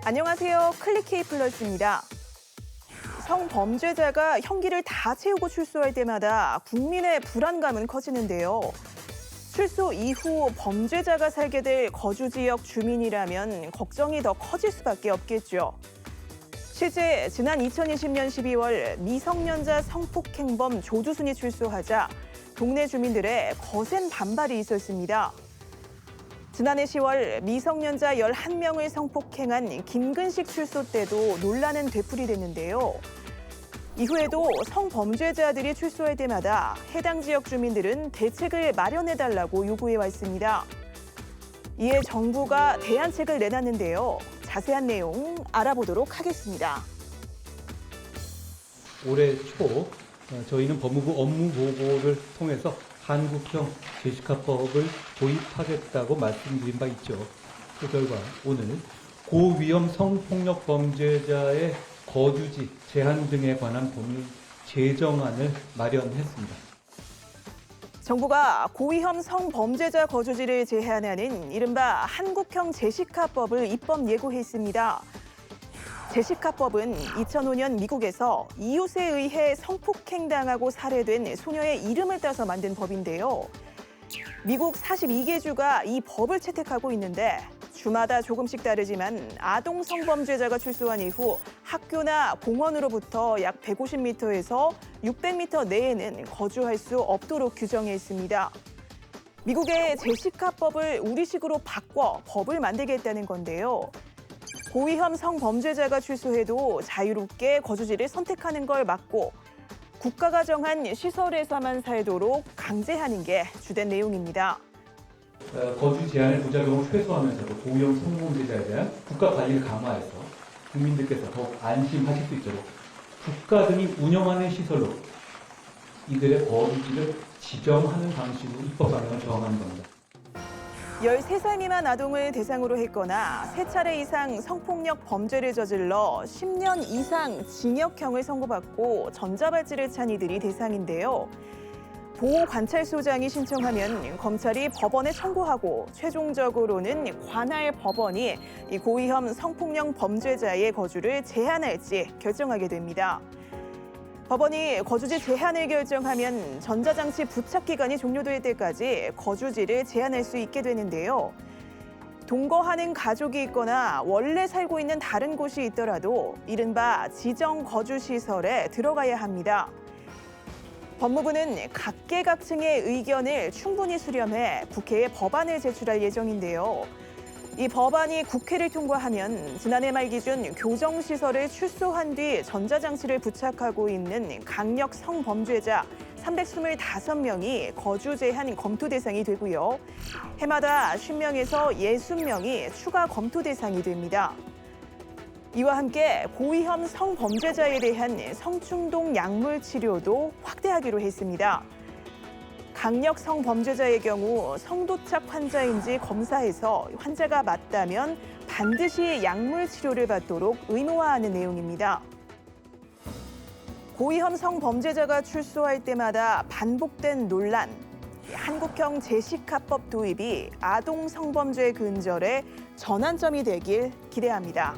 안녕하세요. 클릭K 플러스입니다. 성범죄자가 형기를 다 채우고 출소할 때마다 국민의 불안감은 커지는데요. 출소 이후 범죄자가 살게 될 거주 지역 주민이라면 걱정이 더 커질 수밖에 없겠죠. 실제 지난 2020년 12월 미성년자 성폭행범 조두순이 출소하자 동네 주민들의 거센 반발이 있었습니다. 지난해 10월 미성년자 11명을 성폭행한 김근식 출소 때도 논란은 되풀이됐는데요. 이후에도 성범죄자들이 출소할 때마다 해당 지역 주민들은 대책을 마련해달라고 요구해왔습니다. 이에 정부가 대안책을 내놨는데요. 자세한 내용 알아보도록 하겠습니다. 올해 초 저희는 법무부 업무 보고를 통해서 한국형 제시카법을 도입하겠다고 말씀드린 바 있죠. 그 결과 오늘 고위험 성폭력 범죄자의 거주지 제한 등에 관한 법률 제정안을 마련했습니다. 정부가 고위험 성범죄자 거주지를 제한하는 이른바 한국형 제시카법을 입법 예고했습니다. 제시카법은 2005년 미국에서 이웃에 의해 성폭행당하고 살해된 소녀의 이름을 따서 만든 법인데요. 미국 42개 주가 이 법을 채택하고 있는데 주마다 조금씩 다르지만 아동 성범죄자가 출소한 이후 학교나 공원으로부터 약 150m에서 600m 내에는 거주할 수 없도록 규정해 있습니다. 미국의 제시카법을 우리식으로 바꿔 법을 만들겠다는 건데요. 고위험 성범죄자가 출소해도 자유롭게 거주지를 선택하는 걸 막고 국가가 정한 시설에서만 살도록 강제하는 게 주된 내용입니다. 거주 제한의 부작용을 최소화하면서도 고위험 성범죄자에 대한 국가 관리를 강화해서 국민들께서 더욱 안심하실 수 있도록 국가 등이 운영하는 시설로 이들의 거주지를 지정하는 방식으로 입법 방향을 정하는 겁니다. 13살 미만 아동을 대상으로 했거나 3차례 이상 성폭력 범죄를 저질러 10년 이상 징역형을 선고받고 전자발찌를 찬 이들이 대상인데요. 보호관찰소장이 신청하면 검찰이 법원에 청구하고 최종적으로는 관할 법원이 이 고위험 성폭력 범죄자의 거주를 제한할지 결정하게 됩니다. 법원이 거주지 제한을 결정하면 전자장치 부착 기간이 종료될 때까지 거주지를 제한할 수 있게 되는데요. 동거하는 가족이 있거나 원래 살고 있는 다른 곳이 있더라도 이른바 지정 거주시설에 들어가야 합니다. 법무부는 각계각층의 의견을 충분히 수렴해 국회에 법안을 제출할 예정인데요. 이 법안이 국회를 통과하면 지난해 말 기준 교정시설을 출소한 뒤 전자장치를 부착하고 있는 강력 성범죄자 325명이 거주 제한 검토 대상이 되고요. 해마다 50명에서 60명이 추가 검토 대상이 됩니다. 이와 함께 고위험 성범죄자에 대한 성충동 약물 치료도 확대하기로 했습니다. 강력 성범죄자의 경우 성도착 환자인지 검사해서 환자가 맞다면 반드시 약물 치료를 받도록 의무화하는 내용입니다. 고위험 성범죄자가 출소할 때마다 반복된 논란, 한국형 제시카법 도입이 아동 성범죄 근절에 전환점이 되길 기대합니다.